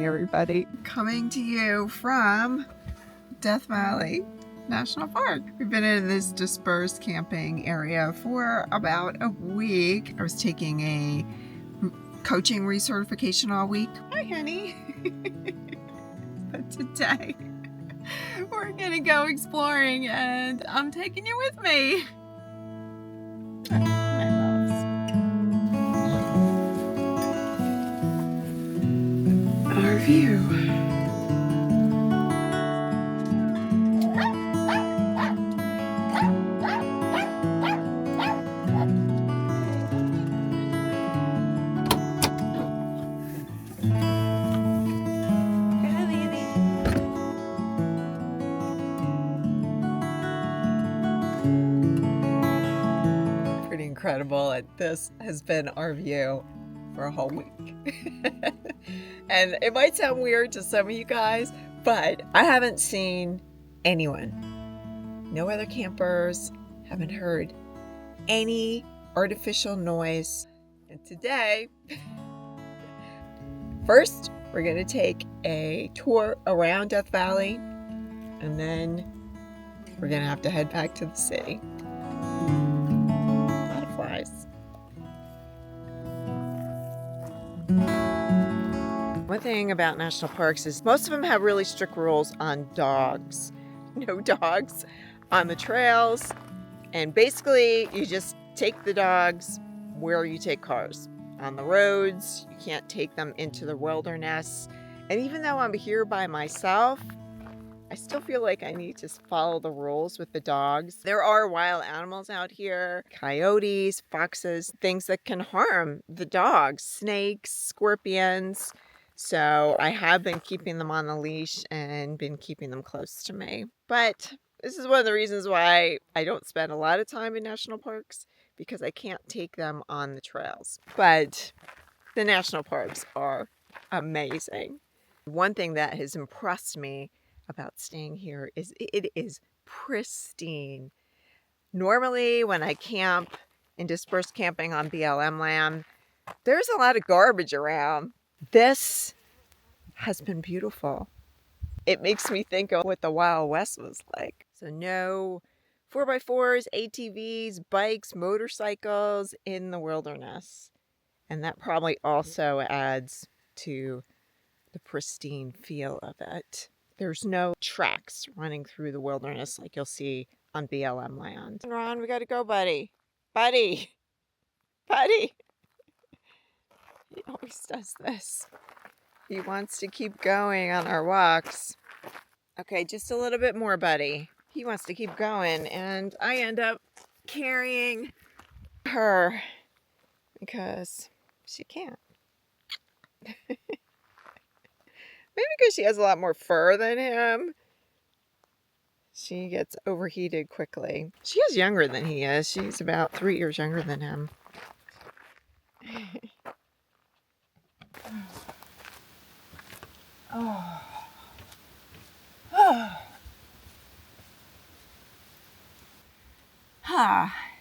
morning, everybody. Coming to you from Death Valley National Park. We've been in this dispersed camping area for about a week. I was taking a coaching recertification all week. Hi, honey. But today, we're gonna go exploring and I'm taking you with me. Our view. Pretty incredible. This has been our view for a whole week. And it might sound weird to some of you guys, but I haven't seen anyone. No other campers. Haven't heard any artificial noise. And today, first, we're going to take a tour around Death Valley, and then we're going to have to head back to the city. A lot of flies. One thing about national parks is most of them have really strict rules on dogs. No dogs on the trails. And basically, you just take the dogs where you take cars. On the roads, you can't take them into the wilderness. And even though I'm here by myself, I still feel like I need to follow the rules with the dogs. There are wild animals out here, coyotes, foxes, things that can harm the dogs, snakes, scorpions. So I have been keeping them on the leash and been keeping them close to me. But this is one of the reasons why I don't spend a lot of time in national parks, because I can't take them on the trails. But the national parks are amazing. One thing that has impressed me about staying here is it is pristine. Normally when I camp in dispersed camping on BLM land, there's a lot of garbage around. This has been beautiful. It makes me think of what the Wild West was like. So no 4x4s, ATVs, bikes, motorcycles in the wilderness. And that probably also adds to the pristine feel of it. There's no tracks running through the wilderness like you'll see on BLM land. Ron, we gotta go, buddy. Buddy. Buddy. He always does this. He wants to keep going on our walks. Okay, just a little bit more, buddy. He wants to keep going, and I end up carrying her because she can't. Maybe because she has a lot more fur than him. She gets overheated quickly. She is younger than he is. She's about 3 years younger than him. Oh. Oh.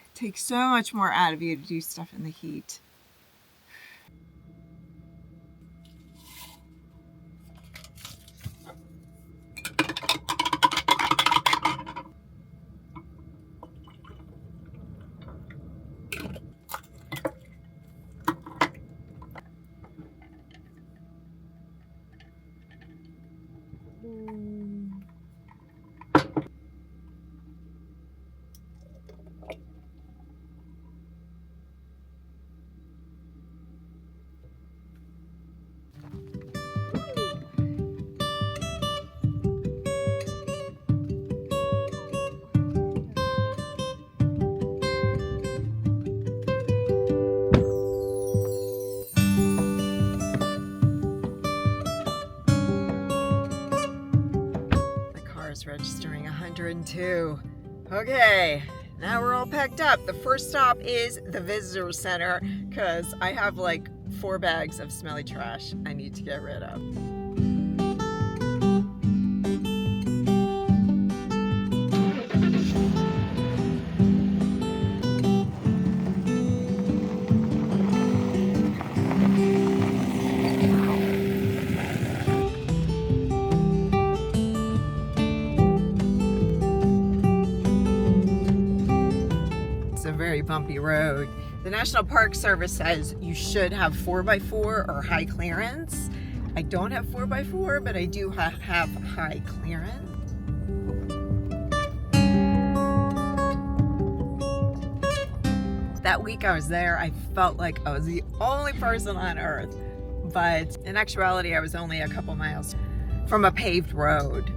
It takes so much more out of you to do stuff in the heat. Registering 102. Okay, now we're all packed up. The first stop is the visitor center because I have like 4 bags of smelly trash I need to get rid of. bumpy road. The National Park Service says you should have 4x4 or high clearance. I don't have 4x4, but I do have high clearance. That week I was there, I felt like I was the only person on earth. But in actuality, I was only a couple miles from a paved road.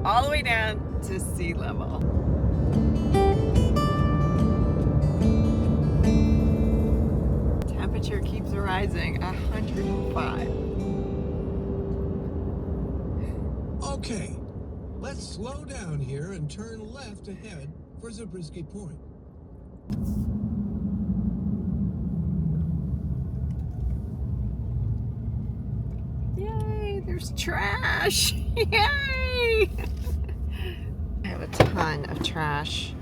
All the way down to sea level. Temperature keeps rising, 105. Okay, let's slow down here and turn left ahead for Zabriskie Point. Yay, there's trash. Yay! I have a ton of trash.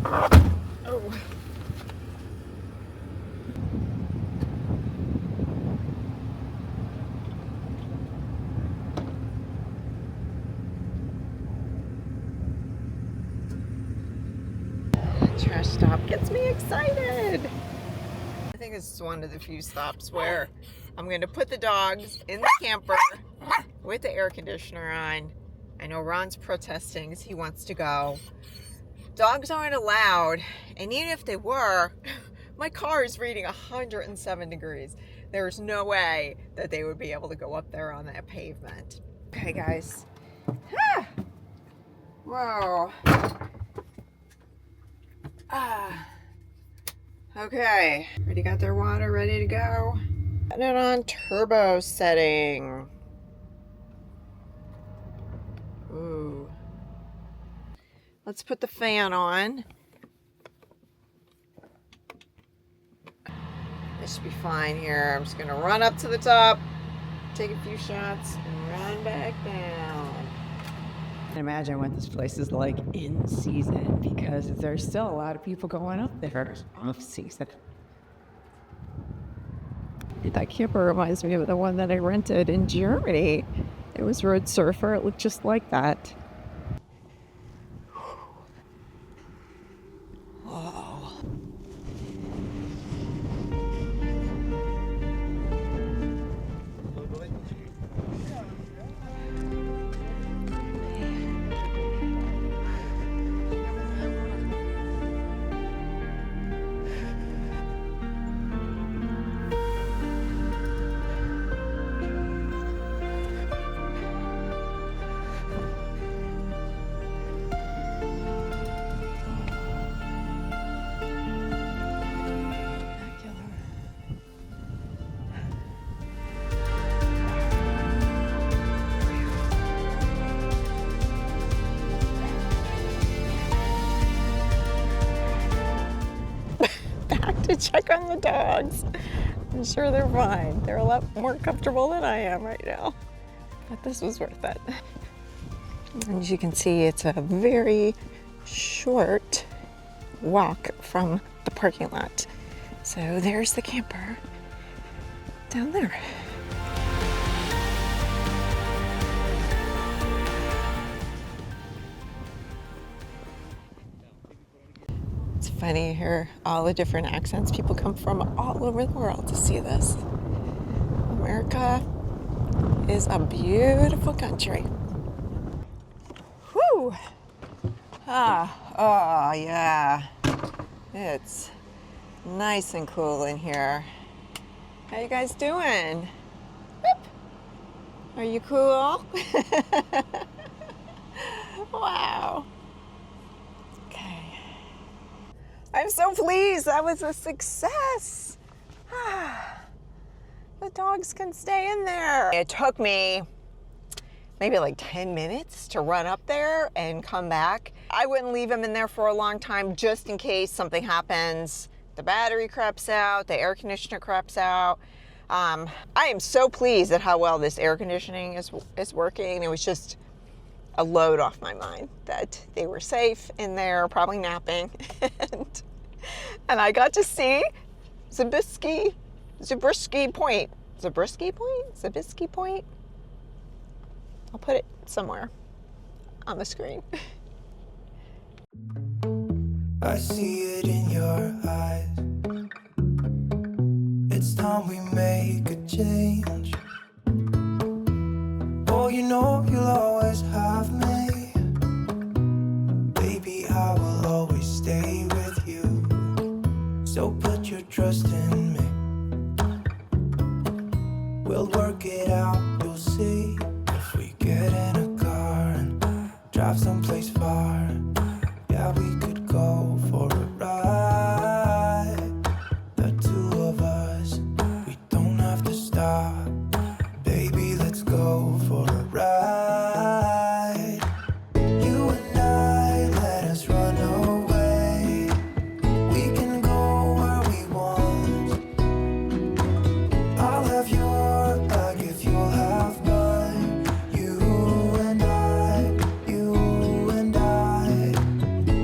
Oh. Trash stop gets me excited. I think this is one of the few stops where I'm going to put the dogs in the camper with the air conditioner on. I know Ron's protesting because he wants to go. Dogs aren't allowed, and even if they were, my car is reading 107 degrees. There's no way that they would be able to go up there on that pavement. Okay, guys. Ah. Whoa. Ah. Okay. Already got their water ready to go. Putting it on turbo setting. Ooh. Let's put the fan on. This should be fine here. I'm just gonna run up to the top, take a few shots, and run back down. I can imagine what this place is like in season because there's still a lot of people going up there off season. That camper reminds me of the one that I rented in Germany. It was Road Surfer. It looked just like that. Whoa. To check on the dogs. I'm sure they're fine. They're a lot more comfortable than I am right now. But this was worth it. And as you can see, it's a very short walk from the parking lot. So there's the camper down there. It's funny here, all the different accents. People come from all over the world to see this. America is a beautiful country. Whew! Oh yeah. It's nice and cool in here. How you guys doing? Whoop. Are you cool? Wow. I'm so pleased. That was a success. The dogs can stay in there. It took me maybe like 10 minutes to run up there and come back. I wouldn't leave them in there for a long time just in case something happens. The battery craps out, the air conditioner craps out. I am so pleased at how well this air conditioning is working. It was just a load off my mind that they were safe in there, probably napping. and I got to see Zabriskie Point. Zabriskie Point? I'll put it somewhere on the screen. I see it in your eyes. It's time we make a change. Oh, you know you'll always have me. Baby, I will always stay with you. So put your trust in me. We'll work it out, you'll see. If we get in a car and drive someplace far, yeah, we could go for a ride. The two of us, we don't have to stop. Baby, let's go for a ride. You and I, let us run away. We can go where we want. I'll have your bag if you'll have mine. You and I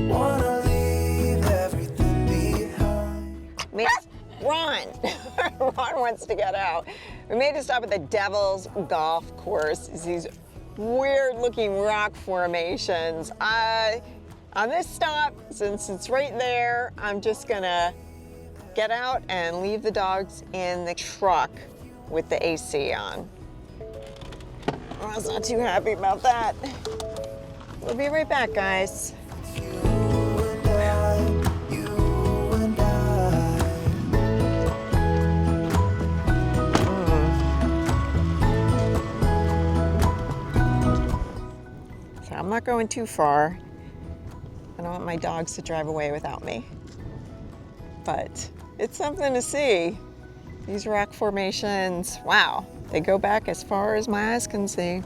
wanna leave everything behind. Ron! Ron wants to get out. We made a stop at the Devil's Golf Course. It's these weird looking rock formations. On this stop, since it's right there, I'm just gonna get out and leave the dogs in the truck with the AC on. I was not too happy about that. We'll be right back, guys. So I'm not going too far. I don't want my dogs to drive away without me. But it's something to see. These rock formations, wow, they go back as far as my eyes can see.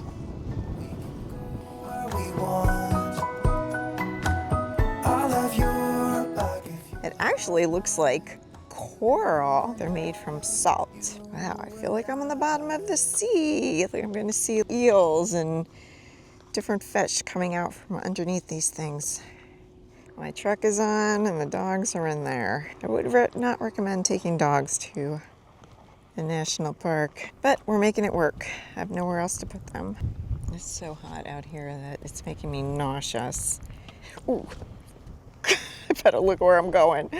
It actually looks like coral. They're made from salt. Wow, I feel like I'm on the bottom of the sea. I think I'm gonna see eels and different fish coming out from underneath these things. My truck is on and the dogs are in there. I would not recommend taking dogs to the national park, but we're making it work. I have nowhere else to put them. It's so hot out here that it's making me nauseous. Ooh, I better look where I'm going.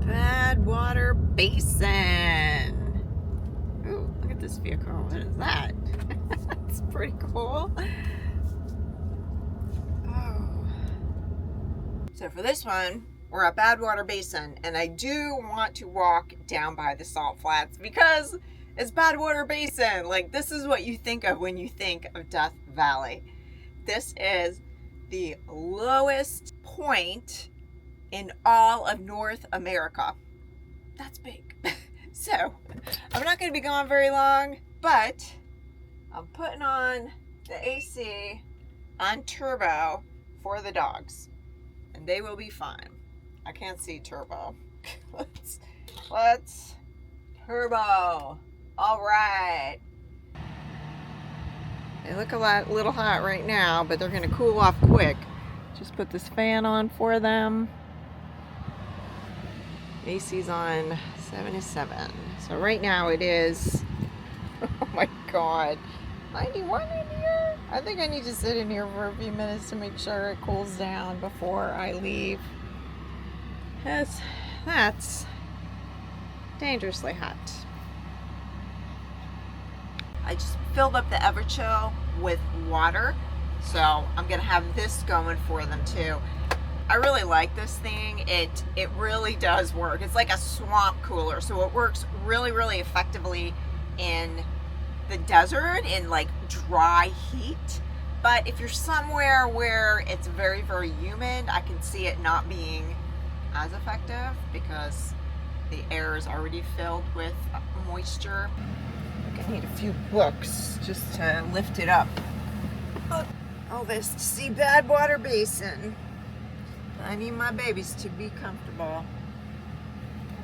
Badwater Basin. Ooh, look at this vehicle. What is that? It's pretty cool. Oh. So for this one, we're at Badwater Basin, and I do want to walk down by the salt flats because it's Badwater Basin. Like, this is what you think of when you think of Death Valley. This is the lowest point in all of North America. That's big. So, I'm not going to be gone very long, but I'm putting on the AC on turbo for the dogs, and they will be fine. I can't see turbo. Let's turbo. All right. They look a little hot right now, but they're going to cool off quick. Just put this fan on for them. AC's on 77. So right now it is, oh my God, 91 in here. I think I need to sit in here for a few minutes to make sure it cools down before I leave. That's dangerously hot. I just filled up the Everchill with water, so I'm gonna have this going for them too. I really like this thing. It really does work. It's like a swamp cooler, so it works really, really effectively in the desert in like dry heat. But if you're somewhere where it's very, very humid, I can see it not being as effective because the air is already filled with moisture. Look I need a few books just to lift it up. All this to see Badwater Basin. I need my babies to be comfortable.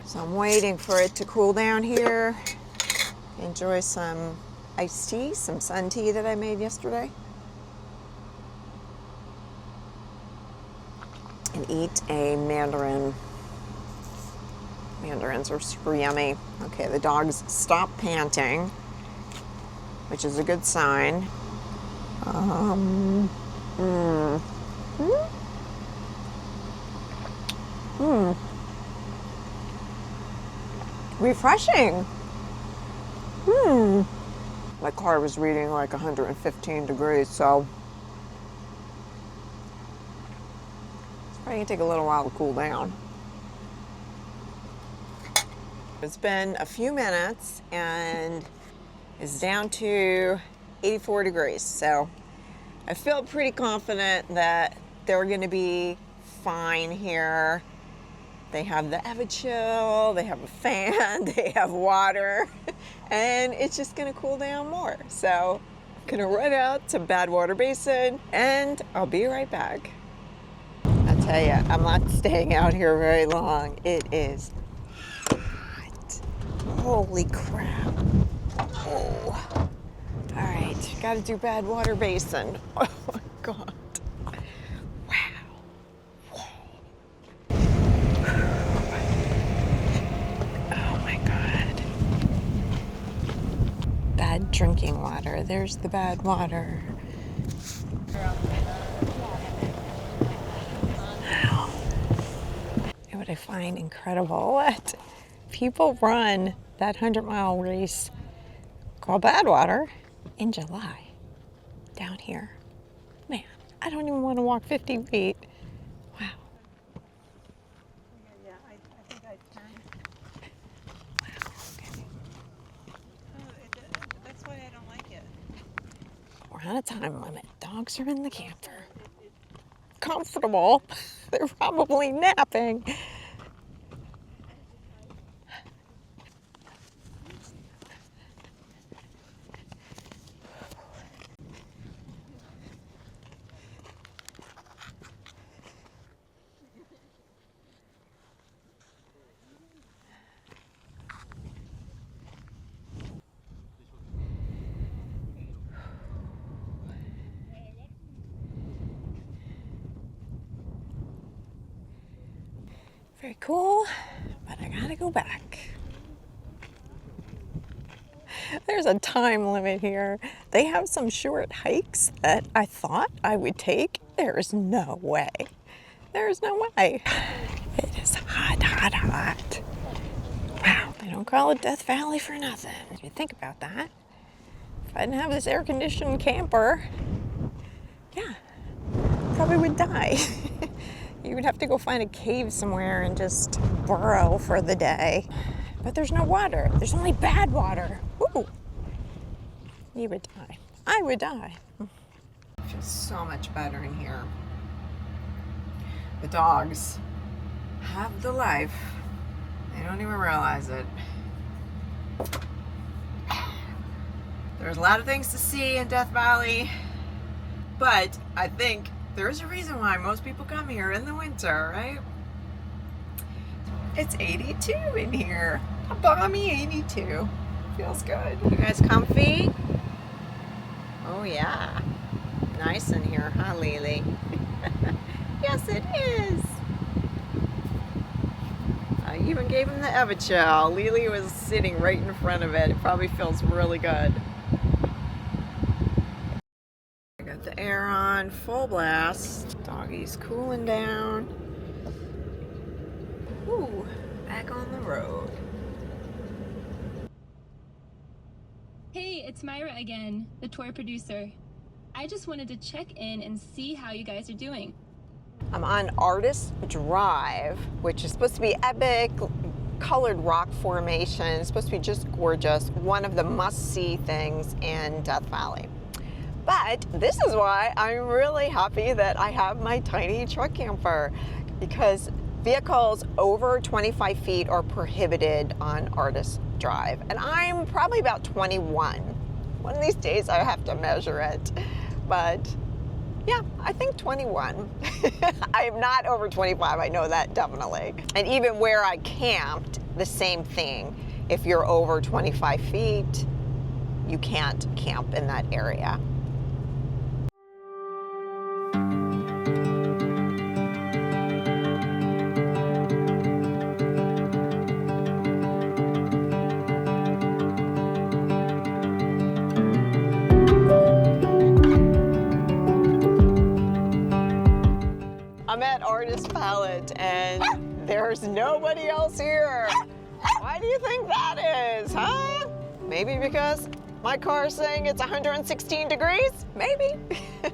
So I'm waiting for it to cool down here. Enjoy some iced tea, some sun tea that I made yesterday. And eat a mandarin. Mandarins are super yummy. Okay, the dogs stop panting, which is a good sign. Refreshing. My car was reading like 115 degrees, so it's probably gonna take a little while to cool down. It's been a few minutes and it's down to 84 degrees, so I feel pretty confident that they're gonna be fine here. They have the Evichill, they have a fan, they have water, and it's just gonna cool down more. So I'm gonna run out to Badwater Basin and I'll be right back. I tell you, I'm not staying out here very long. It is hot. Holy crap. Oh. All right, gotta do Badwater Basin. Oh my God. Bad drinking water. There's the bad water. Wow. And what I find incredible, what people run that 100-mile race called Badwater in July down here. Man, I don't even want to walk 50 feet. Wow. Yeah, I think I turned. Wow. Okay. Oh, that's why I don't like it. We're on a time limit. Dogs are in the camper. Comfortable. They're probably napping. Very cool, but I gotta go back. There's a time limit here. They have some short hikes that I thought I would take. There is no way. There is no way. It is hot, hot, hot. Wow, they don't call it Death Valley for nothing. If you think about that. If I didn't have this air-conditioned camper, yeah, probably would die. You would have to go find a cave somewhere and just burrow for the day. But there's no water. There's only bad water. Ooh. You would die. I would die. It feels so much better in here. The dogs have the life. They don't even realize it. There's a lot of things to see in Death Valley, but I think there's a reason why most people come here in the winter, right? It's 82 in here. A balmy 82. Feels good. You guys comfy? Oh yeah. Nice in here, huh, Lily? Yes, it is. I even gave him the Evichill. Lily was sitting right in front of it. It probably feels really good. I got the air on full blast. Doggy's cooling down. Ooh, back on the road. Hey, it's Myra again, the tour producer. I just wanted to check in and see how you guys are doing. I'm on Artist Drive, which is supposed to be epic, colored rock formation. It's supposed to be just gorgeous. One of the must-see things in Death Valley. But this is why I'm really happy that I have my tiny truck camper, because vehicles over 25 feet are prohibited on Artist drive, and I'm probably about 21. One of these days I have to measure it, but yeah, I think 21. I am not over 25, I know that definitely. And even where I camped, the same thing. If you're over 25 feet, you can't camp in that area. I'm at Artist Palette and there's nobody else here. Why do you think that is, huh? Maybe because my car is saying it's 116 degrees? Maybe. All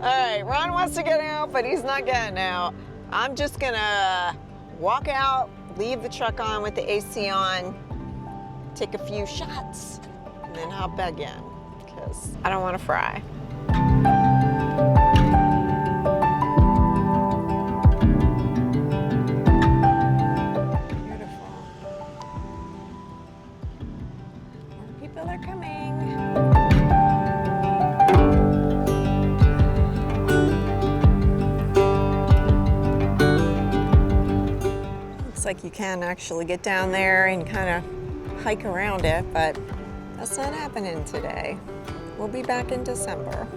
right, Ron wants to get out, but he's not getting out. I'm just gonna walk out, leave the truck on with the AC on, take a few shots, and then hop back in, because I don't want to fry. People are coming. Looks like you can actually get down there and kind of hike around it, but that's not happening today. We'll be back in December.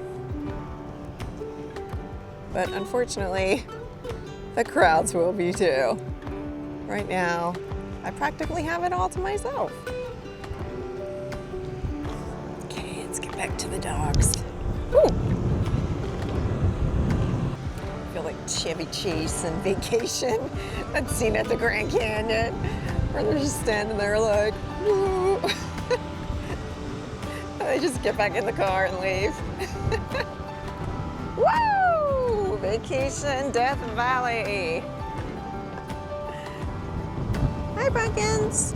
But unfortunately, the crowds will be too. Right now, I practically have it all to myself. Let's get back to the dogs. Ooh. I feel like Chevy Chase and Vacation. That scene at the Grand Canyon where they're just standing there like, woo. They just get back in the car and leave. Woo! Vacation Death Valley. Hi, Buckins.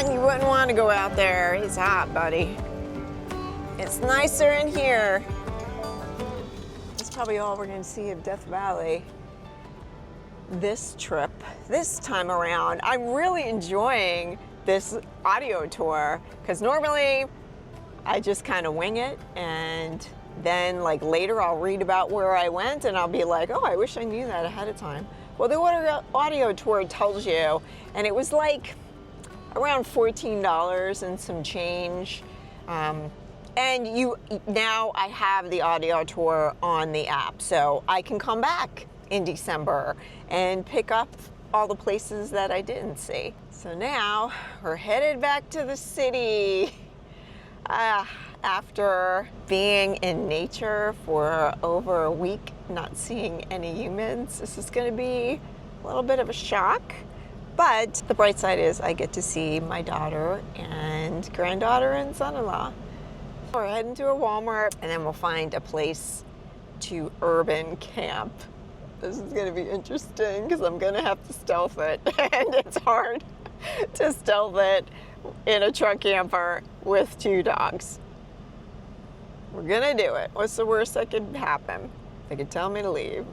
You wouldn't want to go out there. It's hot, buddy. It's nicer in here. That's probably all we're going to see of Death Valley this trip, this time around. I'm really enjoying this audio tour because normally I just kind of wing it, and then like later I'll read about where I went and I'll be like, oh, I wish I knew that ahead of time. Well, the audio tour tells you, and it was like around $14 and some change. And now I have the audio tour on the app, so I can come back in December and pick up all the places that I didn't see. So now we're headed back to the city. After being in nature for over a week, not seeing any humans, this is gonna be a little bit of a shock. But the bright side is I get to see my daughter and granddaughter and son-in-law. We're heading to a Walmart and then we'll find a place to urban camp. This is gonna be interesting because I'm gonna have to stealth it, and it's hard to stealth it in a truck camper with 2 dogs. We're gonna do it. What's the worst that could happen? They could tell me to leave.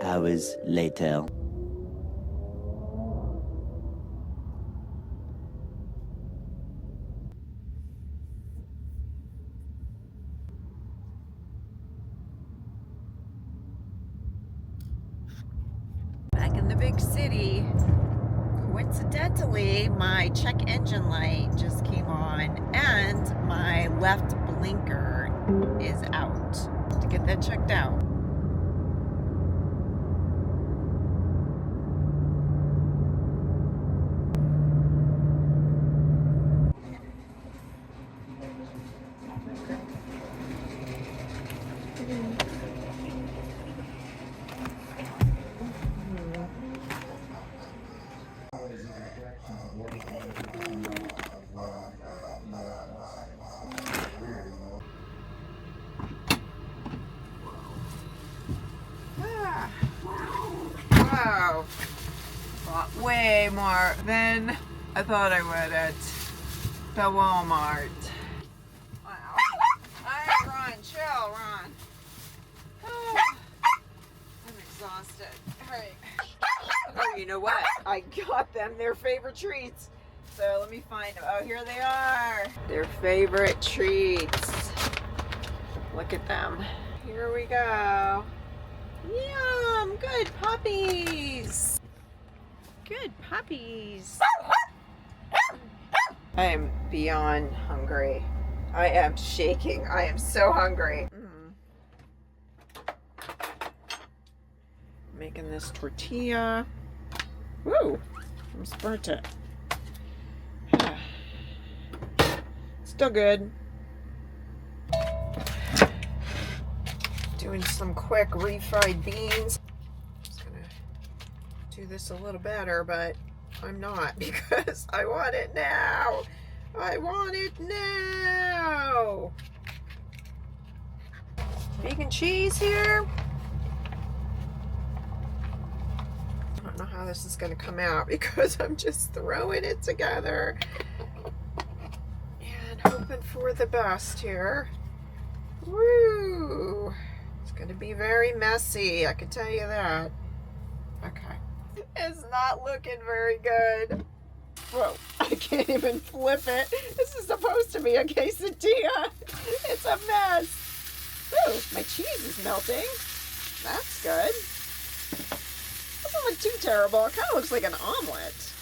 Hours later. Back in the big city, coincidentally, my check engine light just came on and my left blinker is out. To get that checked out. so bought way more than I thought I would at the Walmart. Wow. Alright, Ron, chill, Ron. I'm exhausted. Alright. Oh, you know what? I got them their favorite treats. So let me find them. Oh, here they are. Their favorite treats. Look at them. Here we go. Yum! Good puppies! Good puppies! I am beyond hungry. I am shaking. I am so hungry. Making this tortilla. Woo! Almost burnt it. Still good. Doing some quick refried beans. Just gonna do this a little better, but I'm not because I want it now. I want it now. Vegan cheese here. I don't know how this is gonna come out because I'm just throwing it together and hoping for the best here. Woo! It's gonna be very messy, I can tell you that. Okay. It's not looking very good. Whoa, I can't even flip it. This is supposed to be a quesadilla. It's a mess. Ooh, my cheese is melting. That's good. Doesn't look too terrible. It kind of looks like an omelet.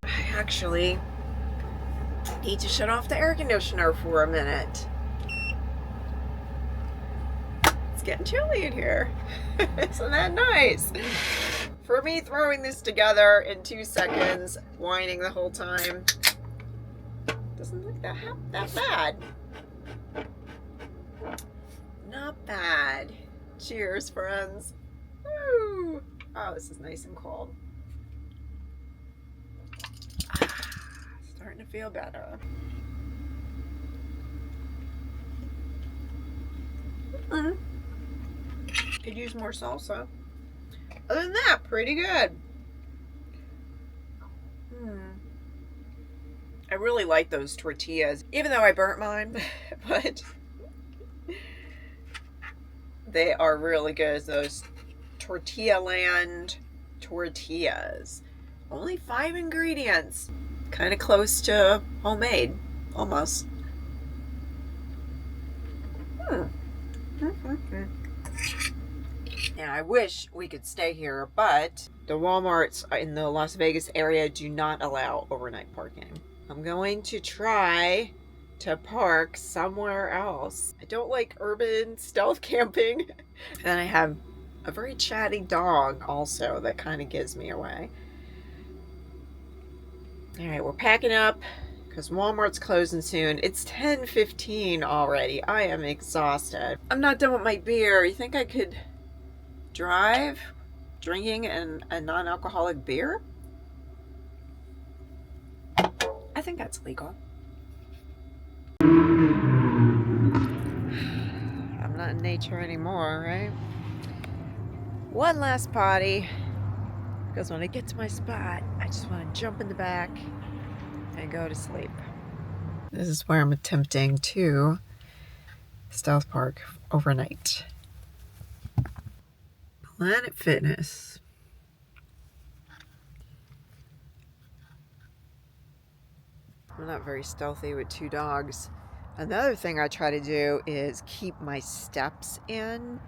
I actually need to shut off the air conditioner for a minute. It's getting chilly in here. Isn't that nice? For me, throwing this together in 2 seconds, whining the whole time, doesn't look that bad. Not bad. Cheers, friends. Woo! Oh, this is nice and cold. Starting to feel better. Could use more salsa. Other than that, pretty good. I really like those tortillas, even though I burnt mine, but they are really good. Those Tortilla Land tortillas. Only 5 ingredients. Kind of close to homemade, almost. And I wish we could stay here, but the Walmarts in the Las Vegas area do not allow overnight parking. I'm going to try to park somewhere else. I don't like urban stealth camping. And I have a very chatty dog also that kind of gives me away. All right, we're packing up because Walmart's closing soon. It's 10:15 already. I am exhausted. I'm not done with my beer. You think I could drive drinking a non-alcoholic beer? I think that's legal. I'm not in nature anymore, right? One last potty, because when I get to my spot, I just want to jump in the back and go to sleep. This is where I'm attempting to stealth park overnight. Planet Fitness. I'm not very stealthy with 2 dogs. Another thing I try to do is keep my steps in,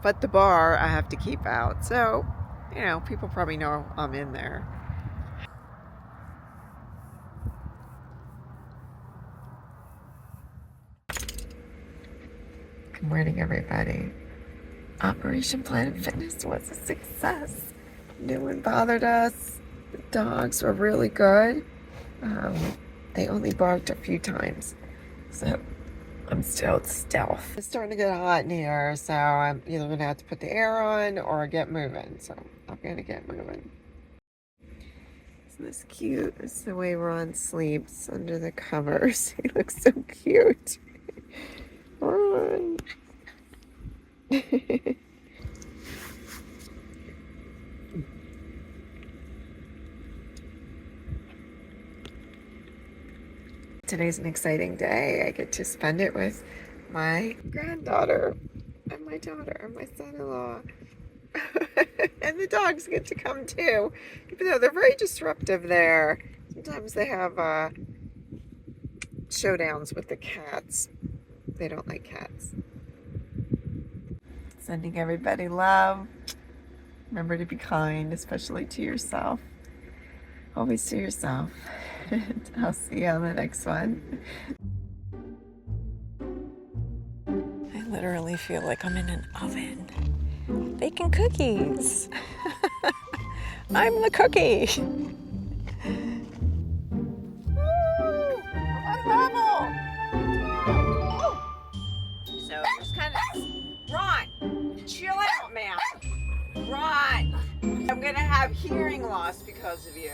but the bar I have to keep out. So, you know, people probably know I'm in there. Good morning, everybody. Operation Planet Fitness was a success. No one bothered us. The dogs were really good. They only barked a few times, so I'm still stealth. It's starting to get hot in here, so I'm either gonna have to put the air on or get moving. So I'm gonna get moving. Isn't this cute? This is the way Ron sleeps under the covers. He looks so cute. Ron. Today's an exciting day. I get to spend it with my granddaughter and my daughter and my son-in-law. And the dogs get to come too, even though they're very disruptive there. Sometimes they have showdowns with the cats. They don't like cats. Sending everybody love. Remember to be kind, especially to yourself. Always to yourself. I'll see you on the next one. I literally feel like I'm in an oven baking cookies. I'm the cookie. Woo! I'm level. So just kind of Ron, chill out, man. Ron, I'm gonna have hearing loss because of you.